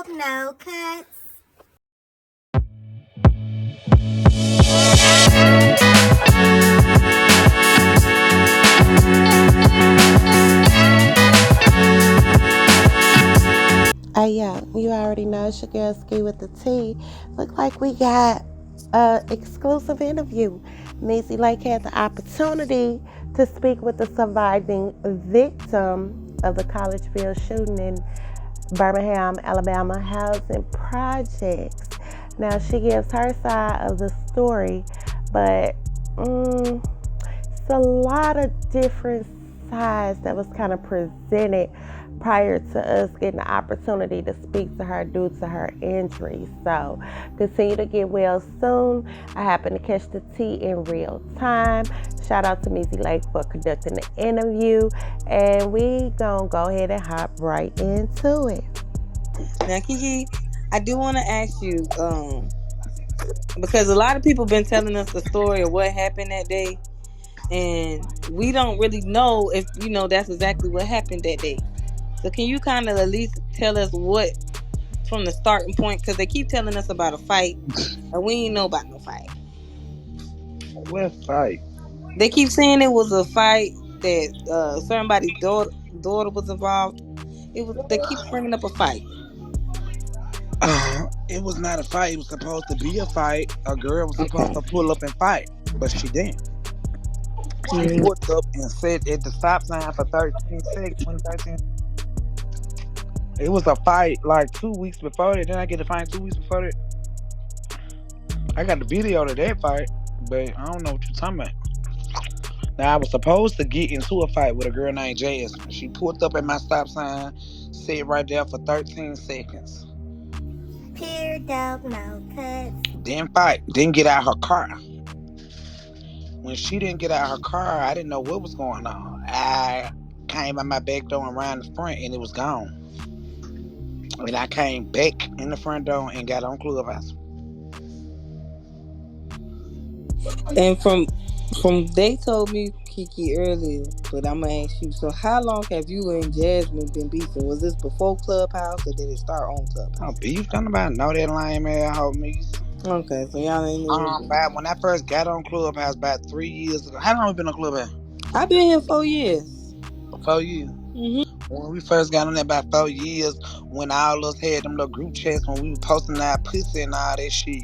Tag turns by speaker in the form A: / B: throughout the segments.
A: Betrayal, no cuts.
B: Yeah, you already know it's your girl Ski with the T. Look like we got a exclusive interview. Meezy Lake had the opportunity to speak with the surviving victim of the Collegeville shooting in Birmingham, Alabama housing projects. Now she gives her side of the story, but it's a lot of different sides that was kind of presented prior to us getting the opportunity to speak to her due to her injury. So continue to get well soon. I happen to catch the tea in real time. Shout out to Meezy Lake for conducting the interview. And we gonna go ahead and hop right into it.
C: Now, Keke, I do want to ask you, because a lot of people been telling us the story of what happened that day, and we don't really know if that's exactly what happened that day. So, can you kind of at least tell us what from the starting point? Because they keep telling us about a fight, and we ain't know about no fight.
D: What fight?
C: They keep saying it was a fight that somebody's daughter was involved. It was. They keep bringing up a fight.
D: It was not a fight. It was supposed to be a fight. A girl was supposed to pull up and fight, but she didn't. She
C: Mhm.
D: pulled up and sat at the stop sign for 13 seconds. 13. It was a fight like 2 weeks before that. Then I get a fight 2 weeks before that. I got the video of that fight, but I don't know what you're talking about. Now I was supposed to get into a fight with a girl named Jasmine. She pulled up at my stop sign, sat right there for 13 seconds.
A: Pure dope, no cuts.
D: Didn't fight. Didn't get out her car. When she didn't get out her car, I didn't know what was going on. I came out my back door and around the front, and it was gone. And I came back in the front door and got on Clubhouse.
C: And from they told me Kiki earlier, but I'm gonna ask you. So how long have you and Jasmine been beefing? Was this before Clubhouse or did it start on
D: Oh,
C: Clubhouse?
D: beef, don't nobody know that lame ass homies.
C: Okay, so y'all ain't even.
D: Back when I first got on Clubhouse about 3 years ago. How long we been on Clubhouse?
C: I've been here 4 years.
D: 4 years.
C: Mhm.
D: When we first got on there about 4 years, when all us had them little group chats when we were posting our pussy and all that shit.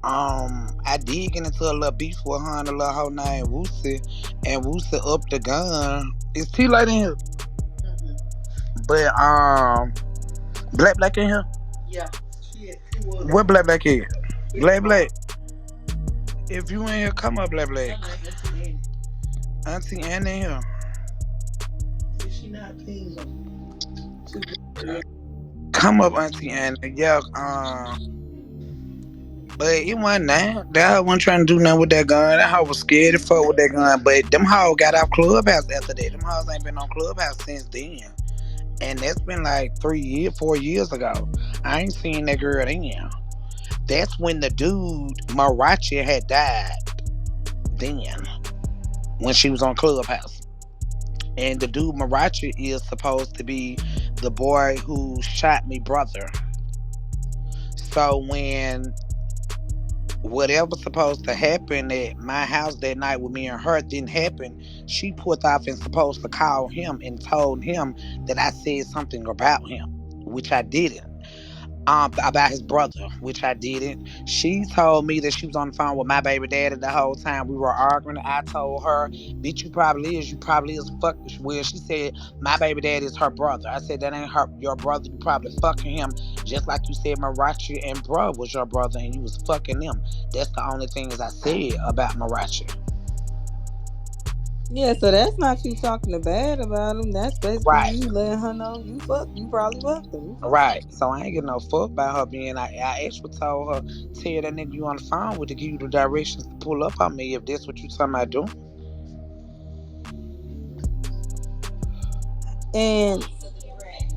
D: I did get into a little beef with her and a little hoe named Woosie, and Woosie up the gun. It's too late in here. But Black in here.
C: Yeah. She was.
D: What Black is? Black. If you in here, come up, Black. Auntie Ann in here.
C: She not paying
D: Come up, Auntie Ann. Yeah. But it wasn't that. That hoe wasn't trying to do nothing with that gun. That hoe was scared to fuck with that gun. But them hoes got off Clubhouse after that. Them hoes ain't been on Clubhouse since then. And that's been like 3 years, 4 years ago. I ain't seen that girl then. That's when the dude, Marachi, had died. Then. When she was on Clubhouse. And the dude, Marachi, is supposed to be the boy who shot me brother. So when whatever's supposed to happen at my house that night with me and her didn't happen, she put off and supposed to call him and told him that I said something about him, which I didn't. About his brother, which I didn't. She told me that she was on the phone with my baby daddy the whole time we were arguing. I told her, bitch, you probably is fuck. Well, she said my baby daddy is her brother. I said that ain't her your brother. You probably fucking him, just like you said Marachi and bro was your brother and you was fucking them. That's the only things I said about Marachi.
C: Yeah, so that's not you talking bad about him. That's basically
D: Right.
C: you letting her know you probably fucked him. You fucked him.
D: Right. So I ain't getting no fuck about her being. I actually told her, tell that nigga you on the phone with to give you the directions to pull up on me if that's what you talking about doing.
C: And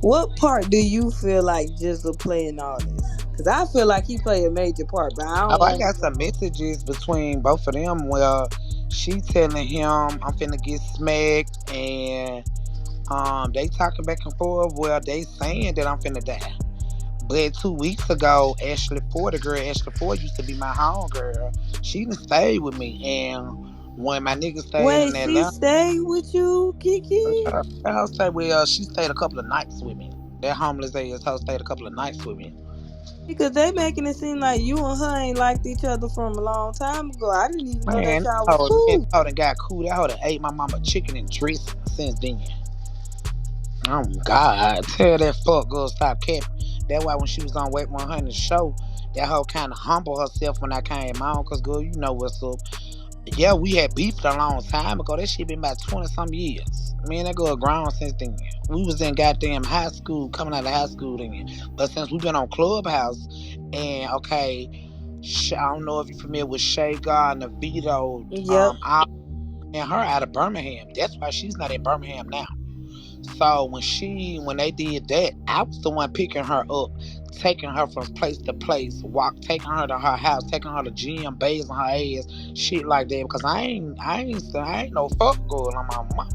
C: what part do you feel like Jizzle playing all this? Because I feel like he played a major part, but I
D: Oh,
C: don't
D: I
C: want
D: got some messages between both of them where she telling him I'm finna get smacked and they talking back and forth where they saying that I'm finna die. But 2 weeks ago, Ashley Ford, the girl Ashley Ford used to be my home girl. She done stayed with me, and when my nigga stayed
C: Wait,
D: in
C: she
D: Atlanta,
C: stayed with you, Kiki?
D: I'll stay with she stayed a couple of nights with me. That homeless ass hoe stayed a couple of nights with me.
C: Because they making it seem like you and her ain't liked each other from a long time ago. I didn't even know that
D: Man,
C: y'all was
D: that hoe,
C: cool.
D: done got cool. That hoe done ate my mama chicken and dressing since then. Oh God, tell that fuck girl stop capping. That's why when she was on Wait 100 show, that hoe kind of humble herself when I came on. Cause girl, you know what's up. Yeah, we had beefed a long time ago. That shit been about 20 some years. Me and that girl grown since then. We was in goddamn high school, coming out of high school then. But since we been on Clubhouse, and okay, I don't know if you're familiar with Shay Gardner, Vito,
C: Yep.
D: all and her out of Birmingham. That's why she's not in Birmingham now. So when they did that, I was the one picking her up, taking her from place to place, taking her to her house, taking her to gym, bathing her ass, shit like that. Because I ain't no fuck girl on my mama.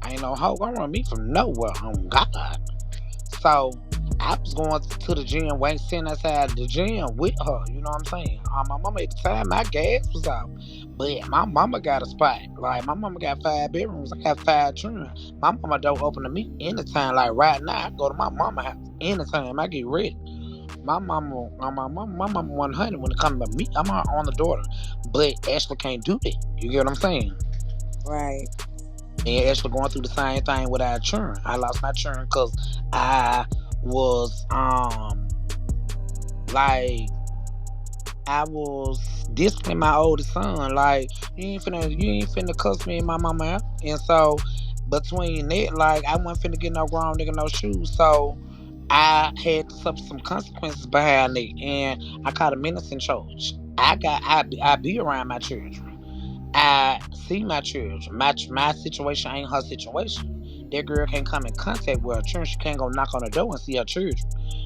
D: I ain't no hoe. I run me from nowhere. On God. So I was going to the gym, waiting, sitting outside the gym with her. You know what I'm saying? My mama at the time, my gas was out, but my mama got a spot. Like my mama got 5 bedrooms. I got 5 children. My mama don't open to me anytime. Like right now, I go to my mama house anytime. I get ready. My mama 100 when it comes to me. I'm her on the daughter, but Ashley can't do that. You get what I'm saying?
C: Right.
D: Me and Ashley going through the same thing with our children. I lost my children because I was like I was disciplining my oldest son. Like you ain't finna cuss me and my mama out. And so between that, like I wasn't finna get no grown nigga no shoes. So I had to suffer some consequences behind it, and I caught a menacing charge. I be around my children. I see my children. My situation ain't her situation. That girl can't come in contact with her children. She can't go knock on the door and see her children.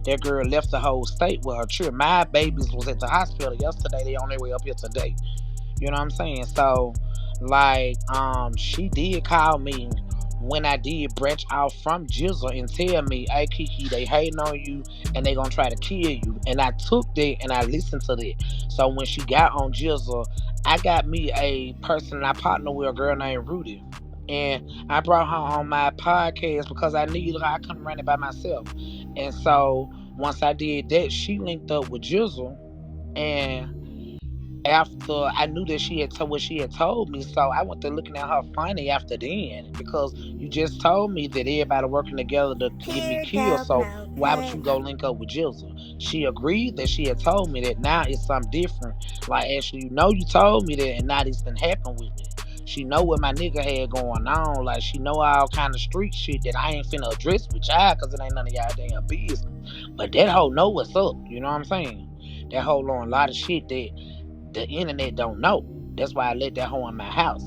D: That girl left the whole state with her children. My babies was at the hospital yesterday. They on their way up here today. You know what I'm saying? So, like, she did call me when I did branch out from Jizzle and tell me, "Hey, Kiki, they hating on you and they gonna try to kill you." And I took that and I listened to that. So when she got on Jizzle, I got me a person I partner with, a girl named Rudy. And I brought her on my podcast because I needed her. I couldn't run it by myself. And so once I did that, she linked up with Jizzle. And after I knew that she had told what she had told me, so I went to looking at her funny after then because you just told me that everybody working together to get me
A: Pure
D: killed.
A: dog,
D: So
A: no
D: why would you
A: cuts.
D: go link up with Jizzle? She agreed that she had told me that now it's something different. Like actually, you told me that, and now this done happened with me. She know what my nigga had going on. Like she know all kind of street shit that I ain't finna address with y'all because it ain't none of y'all damn business. But that hoe know what's up. You know what I'm saying? That hoe know a lot of shit that the internet don't know. That's why I let that hoe in my house.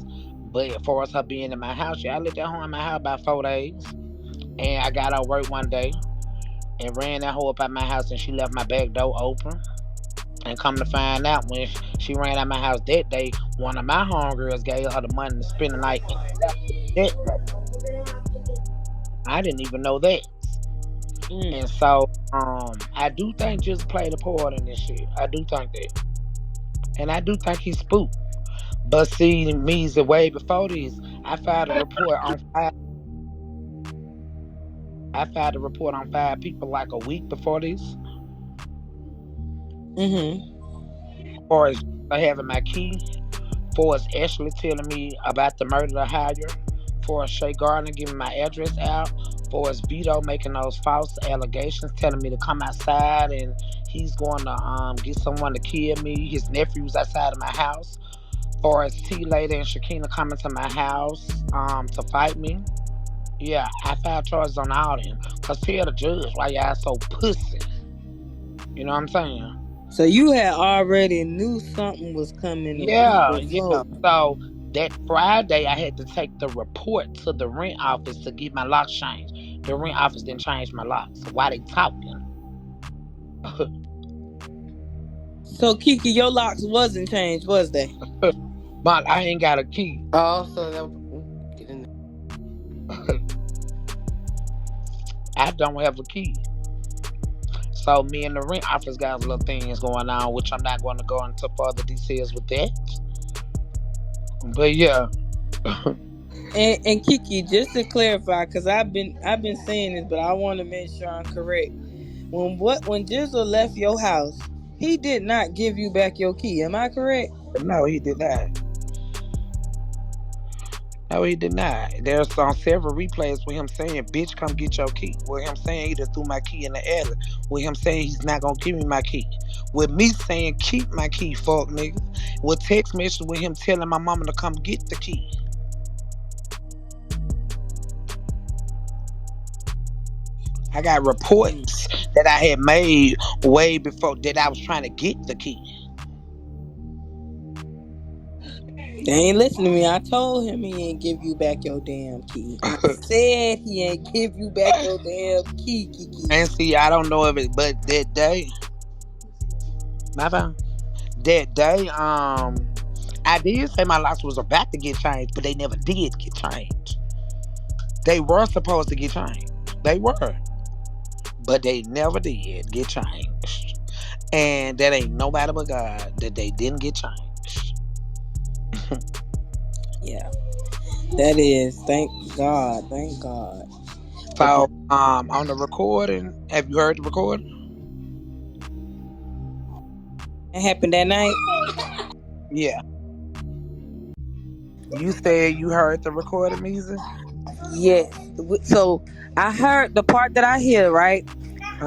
D: But as far as her being in my house, yeah, I let that hoe in my house about 4 days. And I got out work one day and ran that hoe up at my house and she left my back door open. And come to find out when she ran out my house that day, one of my homegirls gave her the money to spend the night in that day. I didn't even know that. And
C: Mm.
D: so I do think just played a part in this shit. I do think that. And I do think he's spooked. But see, Meezy, way before this, I filed a report on five. I filed a report on 5 people like a week before this.
C: Mm-hmm.
D: For as having my key, for as Ashley telling me about the murder of Hire, for as Shay Gardner giving my address out, for as Vito making those false allegations, telling me to come outside and he's going to get someone to kill me. His nephew's outside of my house. For as T Lady and Shakina coming to my house to fight me. Yeah, I filed charges on all of them. Cause tell the judge why y'all so pussy. You know what I'm saying?
C: So you had already knew something was coming a week
D: Yeah, yeah.
C: before.
D: So that Friday I had to take the report to the rent office to get my locks changed. The rent office didn't change my locks. So why they talking?
C: So Kiki, your locks wasn't changed, was they?
D: But I ain't got a key.
B: Oh, so that getting
D: I don't have a key. So me and the rent office got little things going on, which I'm not going to go into further details with that. But yeah,
C: And Kiki, just to clarify, because I've been saying this, but I want to make sure I'm correct. When Jizzle left your house, he did not give you back your key. Am I correct?
D: no, he did not. No, he did not. There's on several replays with him saying, "Bitch, come get your key." With him saying he just threw my key in the alley. With him saying he's not gonna give me my key. With me saying, "Keep my key, fuck nigga." With text message with him telling my mama to come get the key. I got reports that I had made way before that I was trying to get the key.
C: They ain't listen to me. I told him he ain't give you back your damn key. I said he ain't give you back your damn key, Kiki.
D: And see, I don't know if it, but that day, my phone, that day, I did say my locks was about to get changed, but they never did get changed. They were supposed to get changed. They were, but they never did get changed. And that ain't nobody but God that they didn't get changed.
C: Yeah, that is. Thank God. Thank God. But
D: So, on the recording, have you heard the recording?
C: that happened that night.
D: Yeah. You said you heard the recording, Meezy?
C: Yes. So I heard the part that I hear. Right.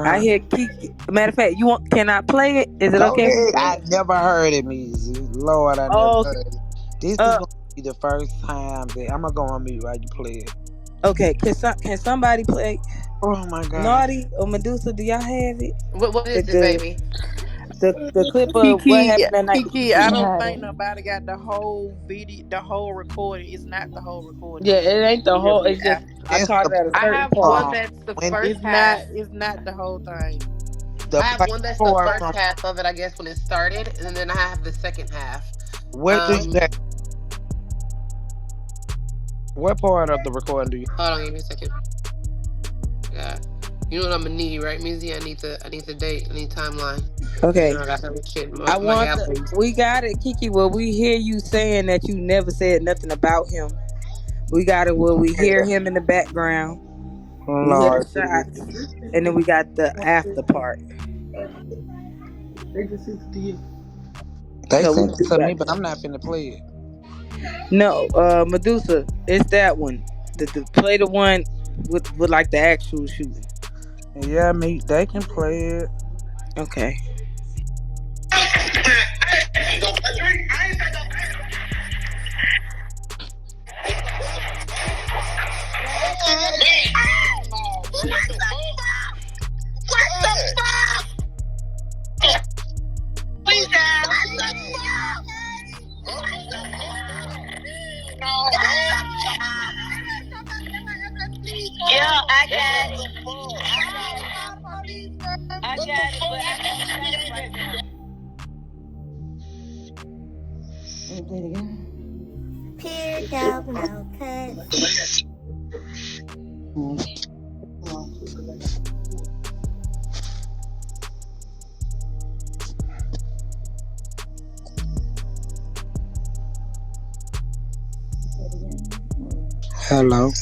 C: I
D: Uh-huh.
C: hear Kiki. Matter of fact, you want? Can I play it? Is it
D: Go
C: okay if we
D: ahead.
C: play
D: I
C: it?
D: never heard it, Meezy. Lord, I never
C: Oh, okay.
D: heard it. This is
C: Uh,
D: gonna be the first time that I'm gonna go on mute while you play it.
C: okay. Can somebody play
D: Oh my god.
C: Naughty or Medusa? Do y'all have it?
E: What
C: The
E: is it,
C: the
E: baby?
C: the clip of what
F: Kiki,
C: happened that night with
F: Kiki, I
C: Kiki.
F: don't
B: Got
F: think
B: it.
F: nobody got the whole video, the whole recording. It's not the whole recording.
C: Yeah,
F: It's
C: it ain't
F: a
C: the
F: little
C: whole.
F: bit
C: It's just
F: after.
C: I
D: It's
C: caught
D: the
C: it at a
E: I
C: certain
E: have
C: part.
E: one that's the
D: when
E: first
F: It's not.
E: half.
F: It's not the whole thing.
D: the
E: I have
D: play
E: one that's the
D: part
E: first
D: from
E: half of it, I guess, when it started, and then I have the second half.
D: what do you
E: Um,
D: have? What part of the recording do you
E: hold on, give me a second. Yeah, you know what I'm gonna need, right, Meezy? I need the date, I need timeline. Cause you
C: Okay,
E: know I got some shit in
C: I
E: my
C: want the.
E: album.
C: We got it, Kiki. Well, we hear you saying that you never said nothing about him. We got it. Well, we hear
D: have?
C: him in the background. We hear the
D: Lord
C: shots,
D: Jesus.
C: and then we got the after part.
D: They
C: So we
D: sent it
C: do
D: to me,
C: got
D: but
C: that.
D: I'm not finna play it.
C: No, Medusa, it's that one. The play the one with like the actual shooting.
D: Yeah, me, they can play it.
C: Okay.
A: Yeah, I got it.
C: I got it, but I can't find it right now.
B: Play it again.
A: Peer dog, no cuts.
D: Hello.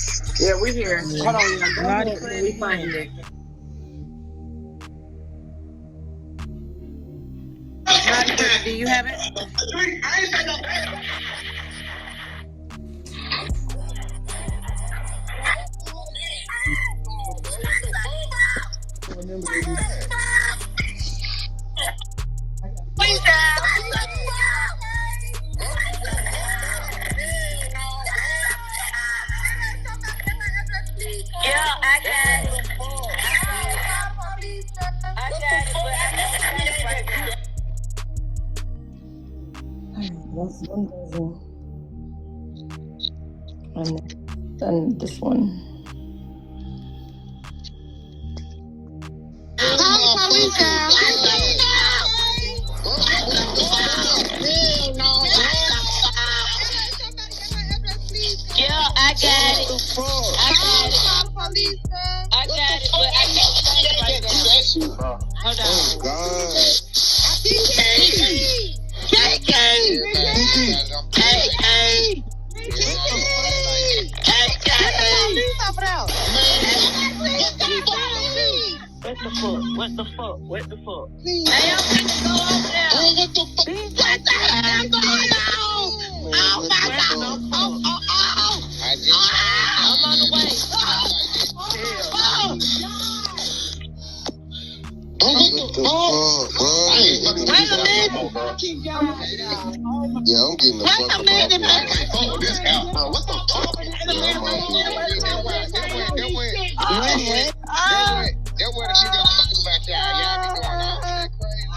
E: Yeah, we're here.
C: Yeah.
E: Hold on, y'all. Go
C: Naughty,
E: ahead
C: play
E: while
C: it
E: we
C: again.
E: find it. Naughty baby, do you have it?
A: Yeah, I got it.
C: I got it, but I can't find it right now.
B: That's one version. And this one.
A: Yeah, I got it. I got it. I got it, but I can't find it right now. Hold on. Oh God. Keke. Keke. Keke. What the fuck? What the fuck? What the fuck? Hey, I'm finna go over there. Oh, what the fuck? What the hell going on? Oh, my God. Oh. I'm on the way. Wait a minute.
G: Yeah, I'm getting the fuck up. Wait a minute. What the fuck? That way she got talking about y'all. Y'all be going on that crazy.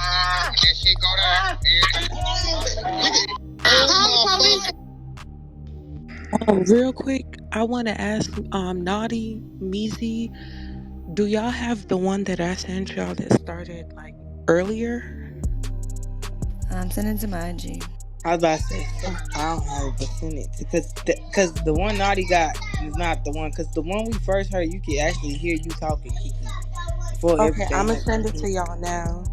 G: That shit go down.
H: Real quick, I want to ask Naughty, Meezy, do y'all have the one that I sent y'all that started like earlier?
I: I'm sending to my IG.
C: I was about to say, I don't have it, but send it because the one Naughty got is not the one. Because the one we first heard, you could actually hear you talking, Keke, before
H: Okay, I'm
C: everything
H: gonna send it
C: happened.
H: to y'all now.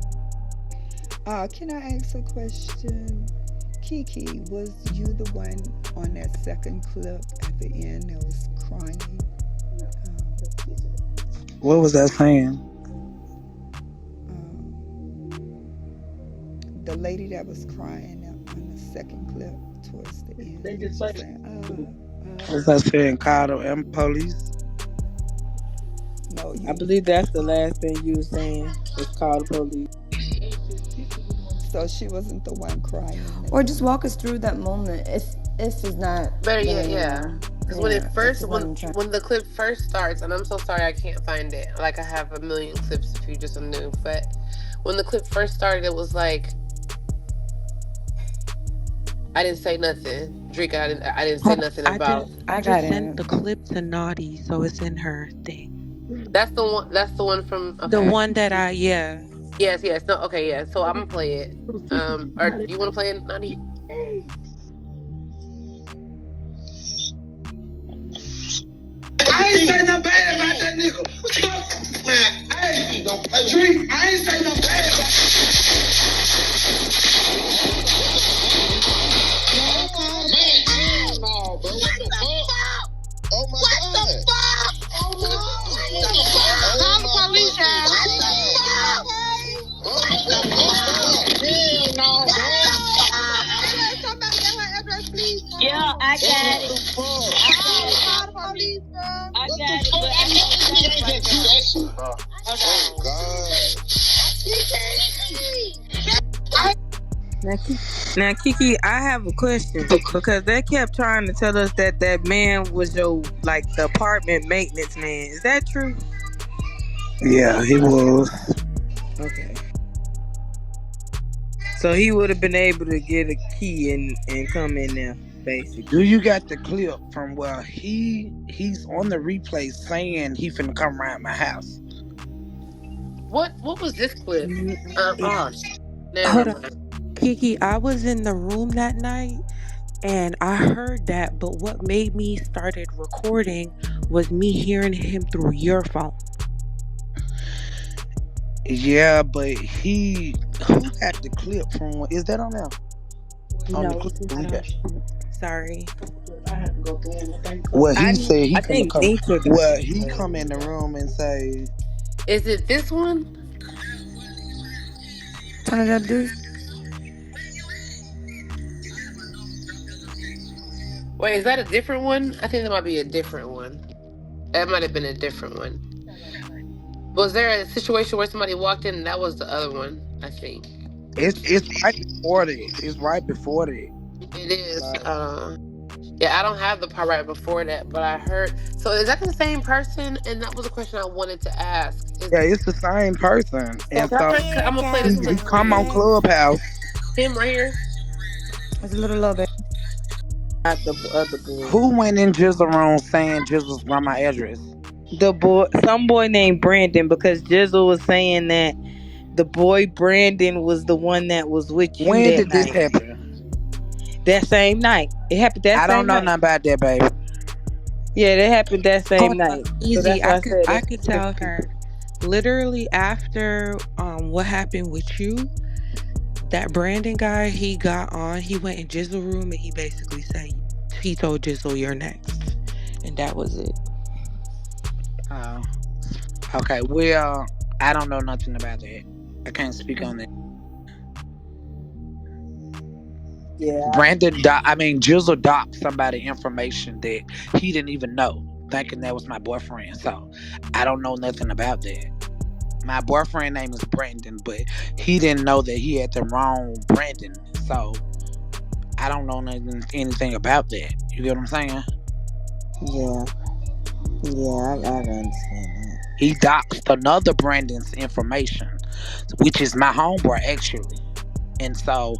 J: Can I ask a question? Keke, was you the one on that second clip at the end that was crying?
D: What was that saying?
J: The lady that was crying on the second clip towards the end. They just saying,
D: Was that saying call the police?
J: no,
C: I believe that's the last thing you were saying was call the police.
J: So she wasn't the one crying.
I: Or just walk us through that moment if it's not
E: Better yet,
I: gonna,
E: yeah. Because when it
I: if
E: first,
I: it's not gonna try.
E: when the clip first starts, and I'm so sorry I can't find it. Like I have a million clips if you just knew, but when the clip first started, it was like I didn't say nothing. Drika, I didn't say
H: Hold on,
E: nothing about.
H: I
I: got
H: just sent
I: it.
H: the clip to Naughty, so it's in her thing.
E: That's the one. That's the one from.
H: The
E: Okay.
H: one that yeah.
E: Yes. No. Okay. Yeah. So I'm gonna play it. Or do you want to play it, Nani?
G: I ain't say nothing bad about that nigga. Hey, Drake, I ain't say nothing bad about man. No, bro. What the fuck? Oh my God. What the fuck? Oh my God. Call the police, y'all. What the fuck? Hell no, bro. Somebody get her address, please.
A: Yeah, I got it.
G: Call
A: I
G: the police, bro.
A: got it, but I can't do that shit, bro.
G: Oh God.
C: Now, Keke, I have a question because they kept trying to tell us that that man was your like the apartment maintenance man. Is that true?
D: Yeah, he was.
C: Okay. So he would have been able to get a key and come in there,
D: Do
C: basically.
D: you got the clip from where he's on the replay saying he finna come around my house?
E: What was this clip?
H: Hold
E: Never
H: on.
E: mind.
H: Keke, I was in the room that night and I heard that, but what made me started recording was me hearing him through your phone.
D: Yeah, but who got the clip from? Is that on there? On the
H: No,
D: clip
H: it's
D: we
H: not
D: got.
H: on. Sorry.
D: Well, he
C: I
D: said he
C: I
D: finna
C: think
D: come.
C: Nitra got
D: Well,
C: the
D: he come in the room and say,
E: Is it this one?
I: Turn it up, dude.
E: Wait, is that a different one? I think that might be a different one. That might have been a different one. Was there a situation where somebody walked in and that was the other one? I think
D: it's right before that. It's right before that.
E: it is.
D: Like,
E: Yeah, I don't have the part right before that, but I heard. So is that the same person? And that was a question I wanted to ask.
D: yeah, it's the same person.
E: So
D: And
E: can I
D: so
E: play? I'm
A: Here
E: gonna play
A: go
E: this
D: he
E: clip
A: no
E: for
D: come on
E: you.
A: cuts.
D: Clubhouse.
E: Him right here.
I: It's a little low, babe.
C: not the other boy.
D: Who went in Jizzle room saying Jizzle's run my address?
C: The boy, some boy named Brandon, because Jizzle was saying that the boy Brandon was the one that was with you
D: When
C: that
D: did this
C: night.
D: happen?
C: That same night. It happened that
D: I don't
C: same
D: know
C: night.
D: nothing about that, baby.
C: Yeah, that happened that
H: Hold
C: same
H: on,
C: night. So
H: easy.
C: that's why I said
H: I
C: that's two
H: could tell
C: different people.
H: her literally after what happened with you, that Brandon guy, he got on, he went in Jizzle room and he basically said he told Jizzle you're next. And that was it.
D: Oh, okay. Well, I don't know nothing about that. I can't speak on that.
C: Yeah.
D: Jizzle docked somebody information that he didn't even know, thinking that was my boyfriend. So I don't know nothing about that. My boyfriend name is Brandon, but he didn't know that he had the wrong Brandon. So I don't know anything about that. You get what I'm saying?
C: Yeah. Yeah, I understand
D: He doxed another Brandon's information, which is my homeboy actually. And so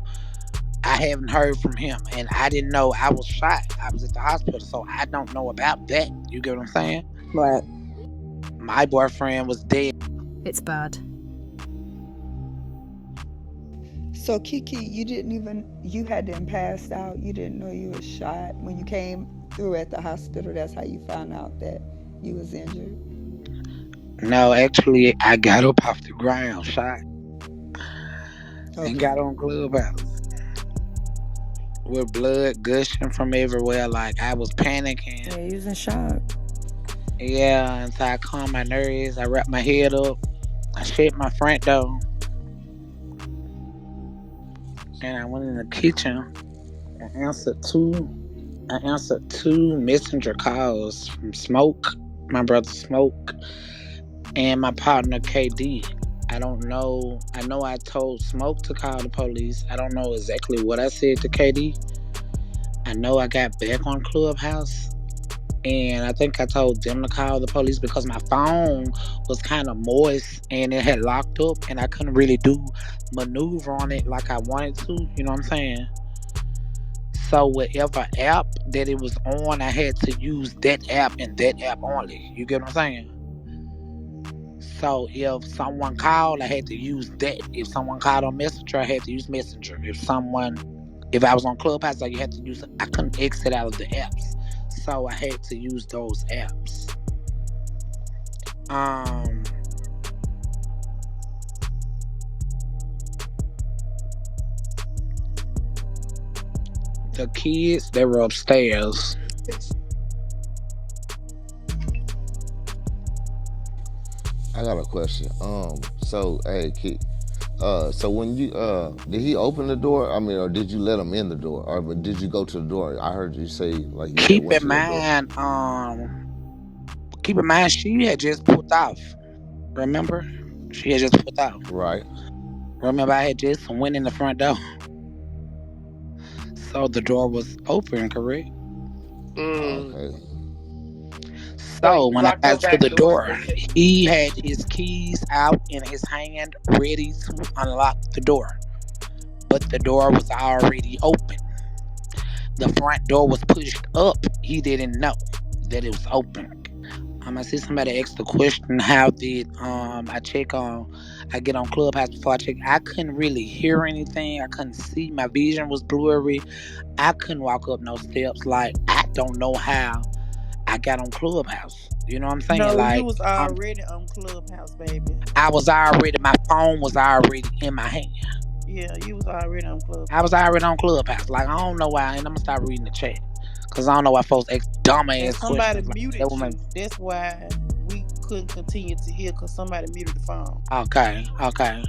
D: I haven't heard from him. And I didn't know I was shot. I was at the hospital. So I don't know about that. You get what I'm saying?
C: that. Right.
D: My boyfriend was dead.
A: It's bad.
J: So Kiki, you hadn't passed out. You didn't know you was shot when you came through at the hospital. That's how you found out that you was injured.
D: No, actually, I got up off the ground, shot, and
J: Okay.
D: got on Clubhouse with blood gushing from everywhere. Like I was panicking.
A: Yeah, he was in shock.
D: Yeah, and so I calmed my nerves. I wrapped my head up. I shut my front door, and I went in the kitchen. I answered two. I answered two messenger calls from Smoke, my brother Smoke, and my partner KD. I don't know. I know I told Smoke to call the police. I don't know exactly what I said to KD. I know I got back on Clubhouse, and I think I told them to call the police because my phone was kind of moist and it had locked up, and I couldn't really do maneuver on it like I wanted to. You know what I'm saying? So whatever app that it was on, I had to use that app and that app only. You get what I'm saying? So if someone called, I had to use that. If someone called on Messenger, I had to use Messenger. If I was on Clubhouse, you had to use. I couldn't exit out of the apps, so I had to use those apps. Um, the kids they were upstairs.
G: I got a question. So hey, so when you did he open the door? I mean, or did you let him in the door, or did you go to the door? I heard you say like you had
D: Keep
G: went
D: in
G: to the door.
D: mind, keep in mind, she had just put off. Remember, she had just put off.
G: Right.
D: Remember, I had just went in the front door, so the door was open, correct?
E: Mm.
G: Okay.
E: So
D: So
E: you
D: when I
E: locked your
D: got to
E: back
D: the
E: door.
D: door, he had his keys out in his hand, ready to unlock the door. But the door was already open. The front door was pushed up. He didn't know that it was open. I see somebody asked the question, how did I get on Clubhouse before I check? I couldn't really hear anything. I couldn't see. My vision was blurry. I couldn't walk up no steps. Like I don't know how I got on Clubhouse. You know what I'm saying?
F: No, you
D: Like
F: was already on Clubhouse, baby.
D: my phone was already in my hand.
F: Yeah, you was already on
D: I was
F: Clubhouse.
D: already on Clubhouse. Like I don't know why, and I'm gonna start reading the chat because I don't know why folks ask dumb
F: And
D: ass
F: somebody
D: questions like that.
F: muted
D: Would make
F: you. That's why we couldn't continue to hear because somebody muted the phone.
D: okay, okay.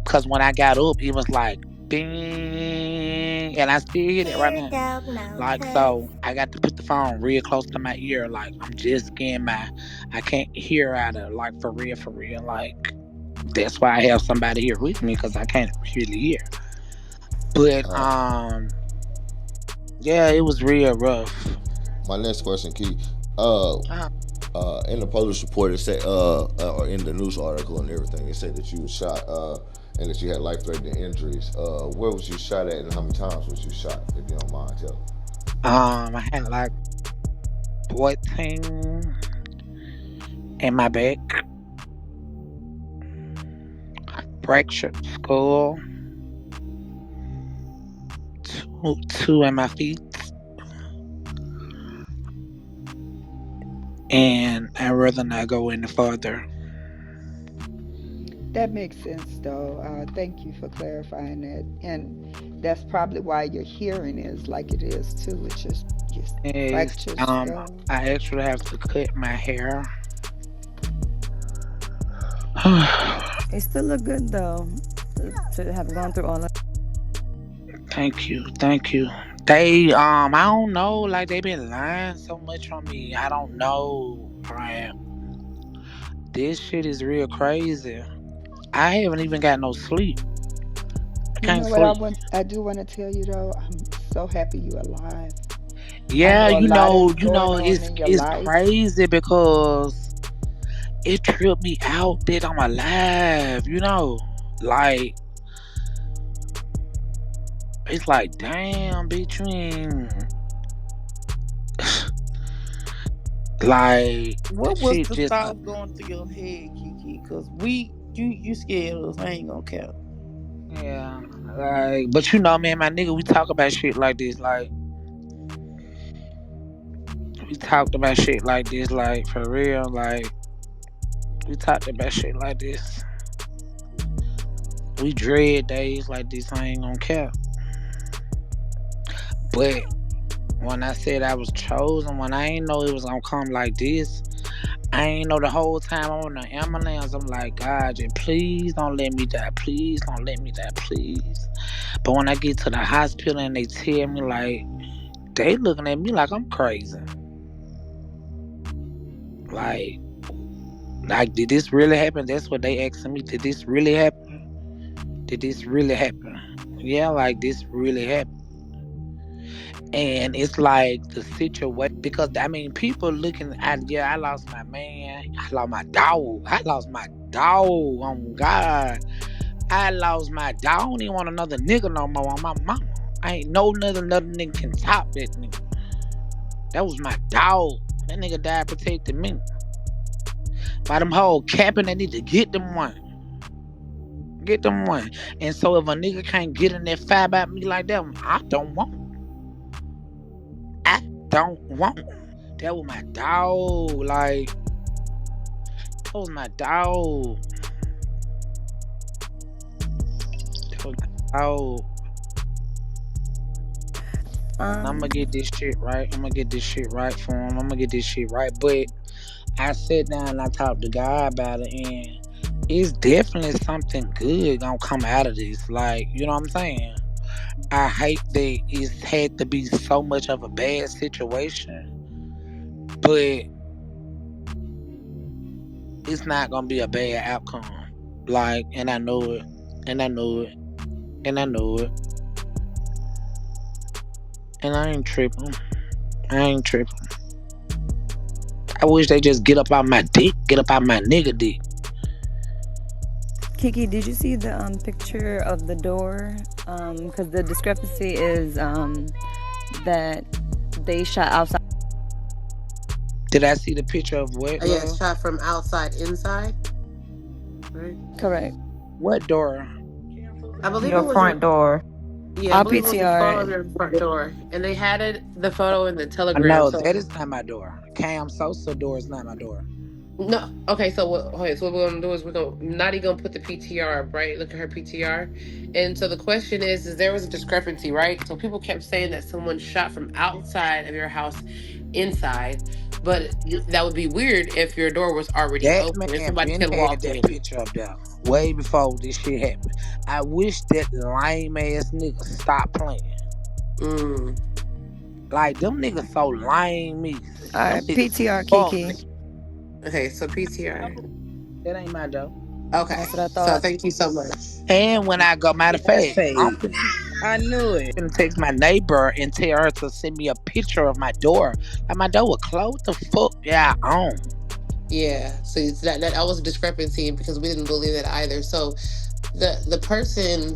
D: Because when I got up, it was like bing, and I still hear that right now. Like so, I got to put the phone real close to my ear. Like I'm just getting I can't hear out of like for real, for real. Like that's why I have somebody here with me because I can't really hear. But
G: Uh,
D: yeah, it was real rough.
G: my next question, Key. Uh,
D: Uh,
G: in the police report, it said, or in the news article and everything, it said that you was shot, and that you had life-threatening injuries. Where was you shot at, and how many times was you shot? If you don't mind telling.
D: I had like 14 in my back, fractured skull, two in my feet, and I'd rather not go any further.
J: That makes sense, though. Thank you for clarifying that. And that's probably why your hearing is like it is too. It's just your
D: Is
J: fracture skull.
D: I actually have to cut my hair.
I: It still look good though to have gone through all of.
D: Thank you, thank you. They I don't know, like they been lying so much on me. I don't know. Like, this shit is real crazy. I haven't even got no sleep. I
J: You
D: can't
J: know what I
D: sleep.
J: want? I do want to tell you though. I'm so happy you're alive. I
D: Yeah,
J: know a lot is going on
D: it's
J: in your
D: it's
J: life.
D: crazy because it tripped me out that I'm alive. Like it's like damn bitch you ain't like
F: What was
D: shit
F: the
D: just
F: thoughts going through your head, Kiki? Cause you scared us. I ain't gonna care.
D: yeah. Like but you know me and my nigga we talk about shit like this. Like we talked about shit like this, like for real, like we talked about shit like this. We dread days like this, I ain't gonna care. But when I said I was chosen, when I ain't know it was gonna come like this, I ain't know the whole time I'm on the ambulance. I'm like, God, just please don't let me die. Please don't let me die, please. But when I get to the hospital and they tell me like they looking at me like I'm crazy. Like, like did this really happen? That's what they asking me. Did this really happen? Did this really happen? Yeah, like this really happened. And it's like the situation because I mean people looking at yeah, I lost my man, I lost my dog, I lost my dog. Oh God, I lost my dog. I don't even want another nigga no more on my mama. I ain't no another nigga can top that nigga. That was my dog. That nigga died protecting me. By them whole capping, they need to get them one. Get them one. And so if a nigga can't get in that fight about me like that, I don't want. I don't want. That was my dog. Like, that was my dog. That was my dog. And I'm
I: Um,
D: gonna get this shit right. I'm gonna get this shit right for him. I'm gonna get this shit right. But I sat down and I talked to God about it, and it's definitely something good gonna come out of this. Like, you know what I'm saying? I hate that it's had to be so much of a bad situation, but it's not gonna be a bad outcome. Like, and I know it, and I know it, and I know it, and I ain't tripping. I ain't tripping. I wish they just get up out my dick, get up out my nigga dick.
I: Kiki, did you see the picture of the door? Because the discrepancy is that they shot outside.
D: Did I see the picture of what,
E: Yeah, it's
D: love?
E: shot from outside inside, right?
I: Correct.
D: What door?
E: I believe it
I: Your
E: was.
I: front door.
E: Yeah, I
I: I'll
E: believe it was a photo of
I: PTR.
E: your front door, and they had the photo in the Telegram.
D: No,
E: So
D: that is not my door. Cam Sosa door is not my door.
E: no, okay. So what? Okay, so what we're gonna do is we're gonna Nadi gonna put the PTR up, right? Look at her PTR, and so the question is there was a discrepancy, right? So people kept saying that someone shot from outside of your house, inside, but that would be weird if your door was already
D: That
E: open and
D: man
E: somebody
D: been
E: could
D: had
E: walk
D: that
E: in.
D: picture up there way before this shit happened. I wish that lame ass nigga stop playing.
E: Mm.
D: Like them niggas so lame me.
I: All
D: Them
I: right,
D: niggas
I: PTR
D: fuck
I: Kiki.
D: me.
E: Okay, so PTR.
D: That ain't my door.
E: Okay,
I: That's what I
E: so
I: thought.
E: thank you so much.
D: And when I go, matter of
F: That's
D: fact, I'm
F: fake. I knew it.
D: finna text my neighbor and tell her to send me a picture of my door. Like my door was closed. The fuck, yeah, on.
E: Yeah, so that was a discrepancy because we didn't believe that either. So the person,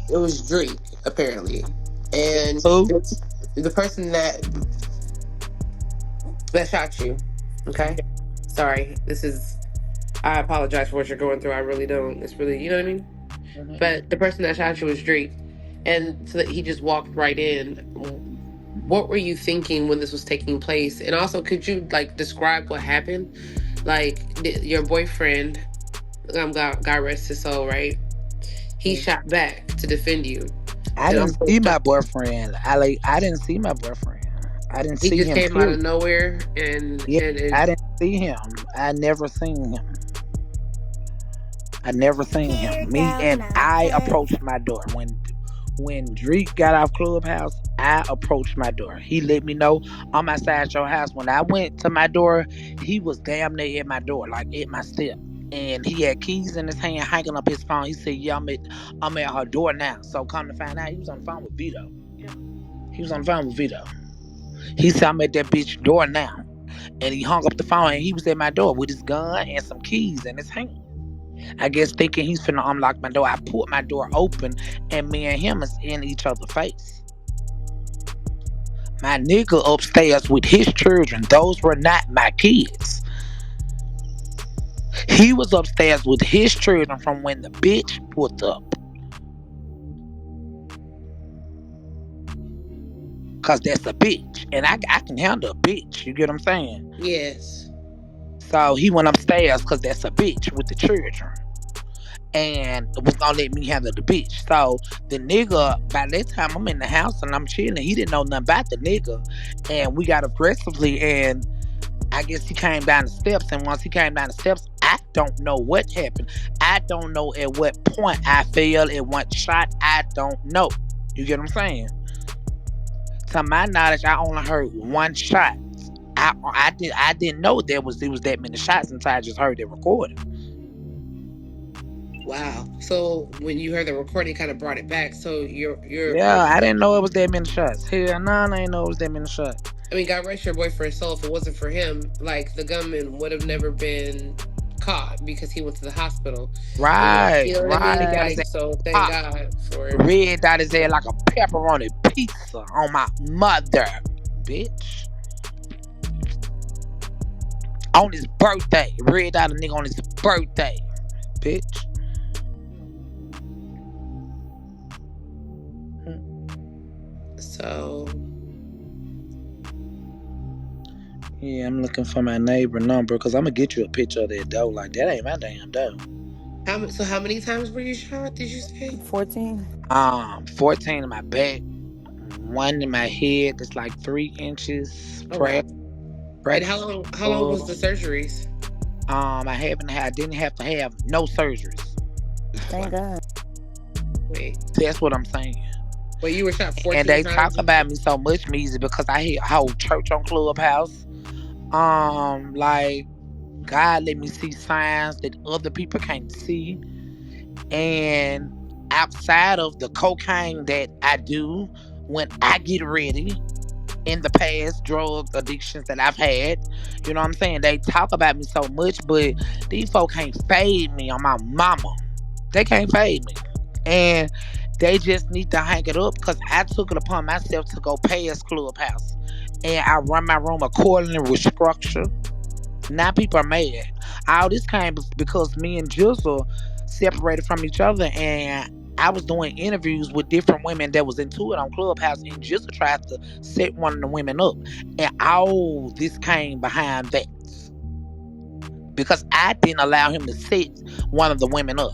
E: it was Drake apparently, and
D: Who?
E: the person that shot you. Okay, sorry. This is. I apologize for what you're going through. I really don't. It's really, you know what I mean.
D: Mhm.
E: But the person that shot you was Drake, and so that he just walked right in. What were you thinking when this was taking place? And also, could you like describe what happened? Like your boyfriend. God rest his soul, right? He
D: Mm.
E: shot back to defend you,
D: I
E: and I'm
D: didn't
E: so
D: see my
E: shocked.
D: boyfriend. I didn't see my boyfriend. I didn't
E: He
D: see
E: just
D: him.
E: came out of
D: Period.
E: nowhere, and
D: Yeah,
E: and
D: I didn't see him. I never seen him. I never seen him. Me and I approached my door when Drake got off Clubhouse. I approached my door. He let me know I'm outside your house. When I went to my door, he was damn near at my door, like at my step. And he had keys in his hand, hanging up his phone. He said, "Yeah, I'm at her door now." So come to find out, he was on the phone with Vito. He was on the phone with Vito. He said, "I'm at that bitch door now," and he hung up the phone. And he was at my door with his gun and some keys in his hand. I guess thinking he's finna unlock my door. I pulled my door open and me and him is in each other's face. My nigga upstairs with his children. Those were not my kids. He was upstairs with his children from when the bitch pulled up. Cause that's a bitch. And I can handle a bitch. You get what I'm saying?
E: yes,
D: So he went upstairs because that's a bitch with the children. And was gonna let me handle the bitch. So the nigga, by that time I'm in the house and I'm chilling. He didn't know nothing about the nigga. And we got aggressively and I guess he came down the steps. And once he came down the steps, I don't know what happened. I don't know at what point I fell at one shot. I don't know. You get what I'm saying? To my knowledge, I only heard one shot. I didn't know there was that many shots until I just heard the recording.
E: wow. So when you heard the recording, kind of brought it back. So
D: Yeah, I didn't know it was that many shots. Hell no, I didn't know it was that many shots.
E: I mean, God rest your boyfriend's soul. If it wasn't for him, like the gunman would have never been caught because he went to the hospital. And
D: Right,
E: you know what I
D: right.
E: mean?
D: Got his
E: Like,
D: ass
E: so thank
D: popped.
E: God for.
D: Red dot his head like a pepperoni pizza on my mother, bitch. On his birthday. Red dot a nigga on his birthday, bitch. Mm.
E: So
D: Yeah, I'm looking for my neighbor number because I'm gonna get you a picture of that dough. Like that ain't my damn dough.
E: how many times were you shot? Did you say?
I: 14.
D: 14 in my back, one in my head that's like 3 inches.
E: Oh wow. And
D: Practice.
E: how long was the surgeries?
D: I didn't have to have no surgeries.
I: Thank God.
E: Wait,
D: That's what I'm saying.
E: wait, you were shot
D: And
E: 14
D: they talk
E: times.
D: about me so much, Meezy, because I hear a whole church on Clubhouse. Like God let me see signs that other people can't see. And outside of the cocaine that I do when I get ready in the past, drug addictions that I've had, you know what I'm saying? They talk about me so much, but these folk can't fade me on my mama. They can't fade me. And they just need to hang it up because I took it upon myself to go past Clubhouse. And I run my room accordingly with structure. Now people are mad. All this came because me and Jizzle separated from each other, and I was doing interviews with different women that was into it on Clubhouse, and Jizzle tried to set one of the women up, and all this came behind that because I didn't allow him to set one of the women up,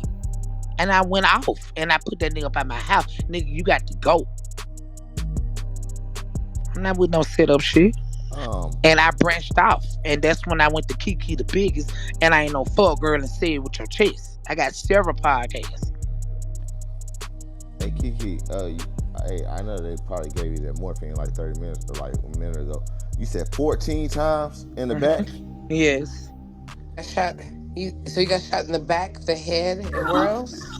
D: and I went off and I put that nigga up at my house. Nigga, you got to go. I'm not with no set up shit.
G: Um,
D: And I branched off. And that's when I went to Keke the biggest. And I ain't no fuck girl and say it with your chest. I got several podcasts.
G: hey Kiki, hey, I know they probably gave you that morphine like 30 minutes, or like a minute ago. You said 14 times in the back.
D: Yes.
E: I shot you. So you got shot in the back, the head, and where else?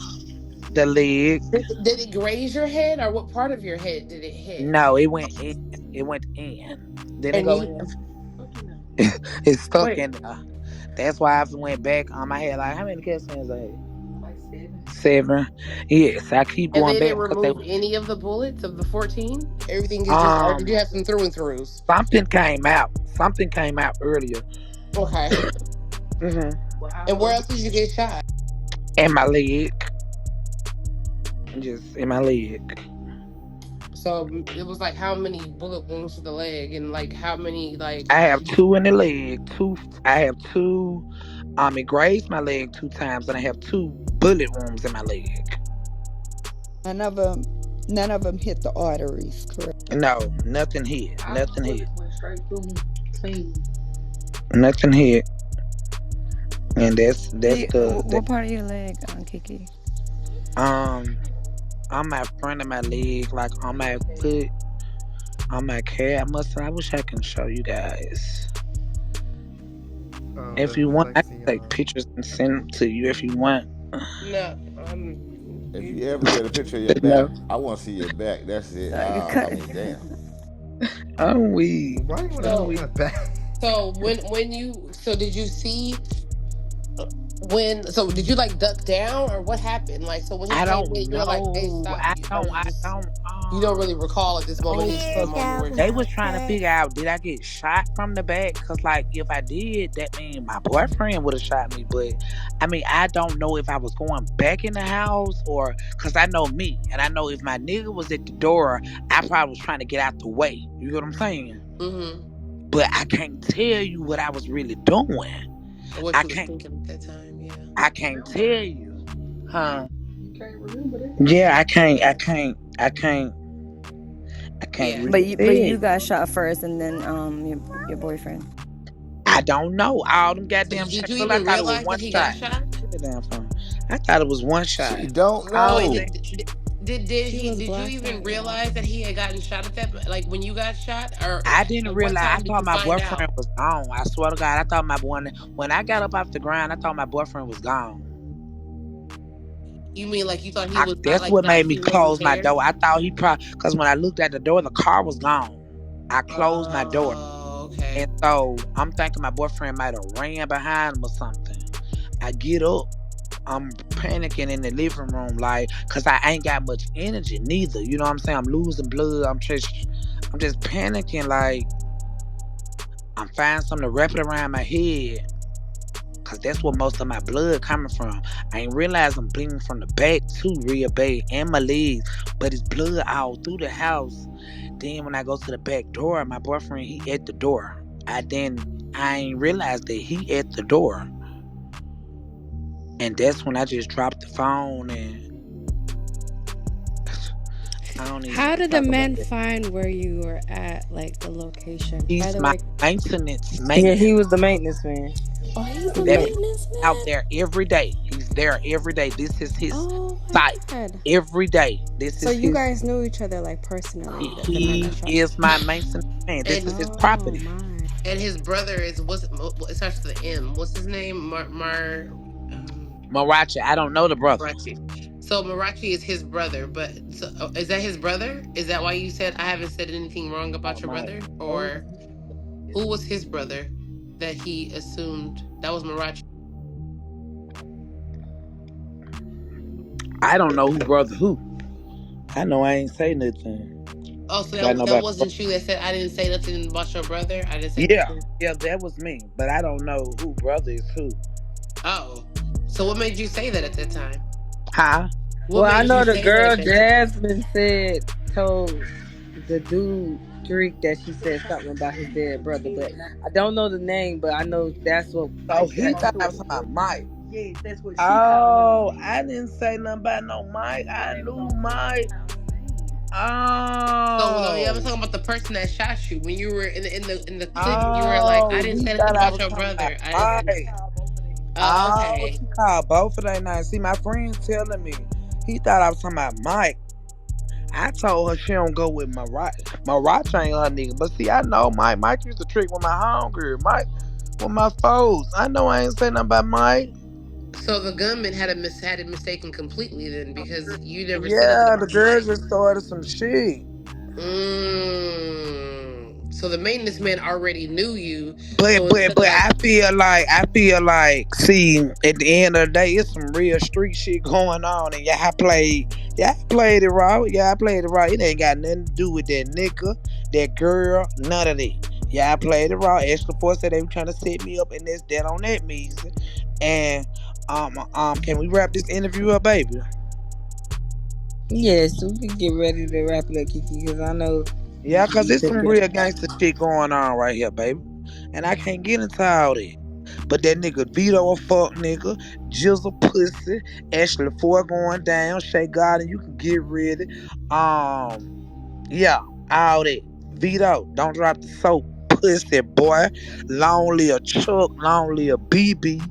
D: The leg.
E: Did it graze your head, or what part of your head did it hit?
D: No, it went in. It went in. Didn't it
E: And
D: go
E: you
D: in? It's stuck
E: wait,
D: in there. That's why I went back on my head. Like, how many cast scans I had? 7. Yes, I keep
E: and
D: going
E: they
D: back
E: didn't
D: because they
E: remove any of the bullets of the 14. Everything is just, or did
D: um
E: you have some through and throughs?
D: something came out. Something came out earlier.
E: Okay.
D: hmm
E: And where else did you get shot?
D: In my leg. Just in my leg.
E: So it was like how many bullet wounds to the leg, and like how many like
D: I have 2 in the leg. Two. I have two. It grazed my leg 2 times, and I have two bullet wounds in my leg.
J: None of them, none of them hit the arteries, correct?
D: No, nothing hit.
A: All the
D: Nothing hit.
A: bullets went straight through me. Clean.
D: Nothing hit. And that's the
I: What part of your leg, Kiki?
D: um on my front of my leg, like on my foot, on my calf muscle. I wish I can show you guys. If you want, I can take pictures and send them to you if you want.
E: No,
G: If
E: you,
G: you ever get a picture of your
D: But
G: back,
D: no,
G: I want to see your back. That's it. I
I: Cut.
G: mean, damn.
D: I'm weak. I'm
E: so
D: weak.
E: so did you see when did you like duck down or what happened? Like so when he
D: I
E: came in,
D: don't
E: you were like, "Hey,
D: know.
E: stop!" Or you
D: I
E: just
D: don't.
E: you don't really recall at this moment.
D: Oh,
E: It's just a
D: cause
E: moment where
D: they was trying to figure out did I get shot from the back? Cause like if I did, that mean my boyfriend would have shot me. But I mean, I don't know if I was going back in the house or cause I know me and I know if my nigga was at the door, I probably was trying to get out the way. You know what I'm saying?
E: mm-hmm,
D: But I can't tell you what I was really doing.
E: what
D: I
E: you was
D: can't.
E: thinking at that time. Yeah.
D: I can't tell you, huh?
A: You can't remember that.
D: Yeah, I can't. I can't. I can't. I can't
E: Yeah.
D: really
I: But you
D: tell.
I: got shot first, and then your boyfriend.
D: I don't know. All them
E: So
D: goddamn
E: did
D: shots.
E: you
D: Well, I
E: even
D: thought it was
E: realize that
D: one
E: he got
D: shot.
E: shot?
D: Get that damn phone. I thought it was one
G: She
D: shot.
G: don't
D: All
E: Wait,
D: that.
G: know.
E: did you even realize that he had gotten shot at that like when you got shot or
D: I didn't
E: at what
D: realize. I
E: time did
D: thought
E: you
D: my
E: find
D: boyfriend
E: out?
D: was gone. I swear to God, I thought my boy. When I got up off the ground, I thought my boyfriend was gone.
E: You mean like you thought he was not
D: That's what
E: like
D: made me
E: he wasn't
D: close my
E: there?
D: door. I thought he probably because when I looked at the door, the car was gone. I closed my door,
E: Oh, okay.
D: and so I'm thinking my boyfriend might have ran behind him or something. I get up. I'm panicking in the living room, like, cause I ain't got much energy neither. You know what I'm saying? I'm losing blood. I'm just panicking, like, I'm finding something to wrap it around my head, cause that's where most of my blood coming from. I ain't realize I'm bleeding from the back too, real bad, and my legs, but it's blood all through the house. Then when I go to the back door, my boyfriend he at the door. I ain't realized that he at the door, and that's when I just dropped the phone and I don't even
K: How
D: want to
K: did the
D: talk about
K: man
D: that.
K: find where you were at, like the location? By
D: He's
K: the
D: my
K: way,
C: Yeah,
D: maintenance.
C: he was the maintenance man.
K: oh, he's a
D: That
K: maintenance
D: out
K: man.
D: there every day. He's there every day. This is his
K: Oh my
D: site
K: god.
D: every day. This
K: So
D: is
K: you
D: his.
K: guys knew each other like personally, the man that
D: He
K: shot you.
D: is my maintenance man. This is
E: And
D: his
K: Oh
D: property.
K: my.
E: and his brother is what's it starts with the M. What's his name?
D: Marachi. I don't know the brother.
E: Marachi. So Marachi is his brother, but so, is that his brother? Is that why you said I haven't said anything wrong
D: Oh
E: about your
D: my.
E: brother?
D: Oh,
E: Or who was his brother that he assumed that was Marachi?
D: I don't know who brother who. I know I ain't say nothing
E: Oh, so
D: about
E: that
D: nobody.
E: wasn't you that said I didn't say nothing about your brother. I didn't say
D: Yeah,
E: nothing.
D: yeah, that was me. But I don't know who brother is who.
E: Oh, so what made you say that at that time?
D: Huh?
E: What
C: Well, I
E: made you
C: know the
E: say that
C: girl
E: at that time?
C: Jasmine said told the dude Drake that she said something about his dead brother, but I don't know the name. But I know that's what
D: So
C: Mike
D: he
C: got
D: thought I was
C: into
D: talking
C: it with.
D: about Mike.
C: Yes, that's what she called him.
D: Oh, I didn't say nothing about no Mike. I knew Mike.
E: So no, yeah, I'm
D: Oh,
E: talking about the person that shot you when you were in the clique. You were like, I
D: oh,
E: didn't
D: he
E: say anything
D: thought I
E: about
D: was
E: your
D: talking about
E: brother. I didn't say.
D: Mike.
E: Oh,
D: Oh,
E: okay.
D: she called both of their names. See, my friend telling me he thought I was talking about Mike. I told her she don't go with Mariah. Mariah ain't her nigga. But see, I know Mike. Mike used to trick with my homegirl. Mike with my foes. I know I ain't saying nothing about Mike.
E: So the gunman had it mistaken completely then because you never said nothing
D: Yeah, the
E: about
D: girl
E: Mike.
D: just started some shit.
E: So the maintenance man already knew you.
D: But
E: So
D: but
E: instead of
D: but
E: like,
D: I feel like see at the end of the day it's some real street shit going on and y'all played it raw. Y'all played it raw. It ain't got nothing to do with that nigga, that girl, none of that. Y'all played it raw. Extra force said they were trying to set me up and this that on that Meezy. And can we wrap this interview up, baby?
C: Yes, so we can get ready to wrap it up, Kiki, because I know
D: Yeah, cause
C: you
D: it's
C: took
D: some
C: your
D: real
C: time.
D: gangster shit going on right here, baby. And I can't get into all that. But that nigga Vito a fuck nigga, Jizzle pussy, Ashley Four going down, Shay Garden, you can get ready. Um, yeah, all that. Vito, don't drop the soap, pussy boy. Long live Chuck, long live BB.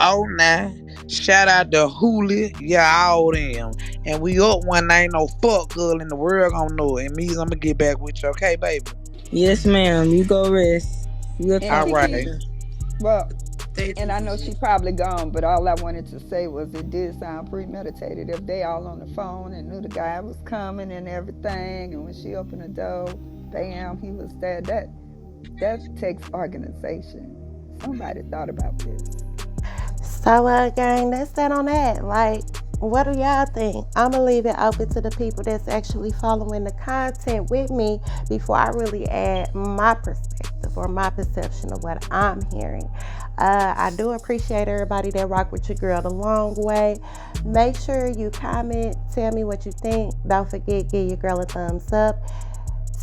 D: Oh nine. Shout out to Hooli, yeah, all them. And we up one ain't no fuck girl in the world gonna know it. And me, I'm gonna get back with you, okay, baby?
C: Yes, ma'am. You go rest. We'll
J: And
D: All
C: talk
J: Kiki,
D: right.
C: later.
J: well,
E: Thank
J: and
E: you,
J: I know she
E: Kiki.
J: probably gone, but all I wanted to say was it did sound premeditated. If they all on the phone and knew the guy was coming and everything, and when she opened the door, bam, he was there. That takes organization. Somebody thought about this.
B: So, gang, that's that on that. Like, what do y'all think? I'm gonna leave it open to the people that's actually following the content with me before I really add my perspective or my perception of what I'm hearing. I do appreciate everybody that rock with your girl the long way. Make sure you comment, tell me what you think. Don't forget, give your girl a thumbs up.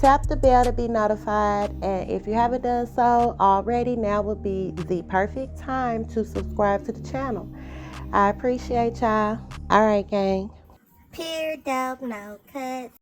B: Tap the bell to be notified, and if you haven't done so already, now would be the perfect time to subscribe to the channel. I appreciate y'all. All right, gang. Peer dope, no cut.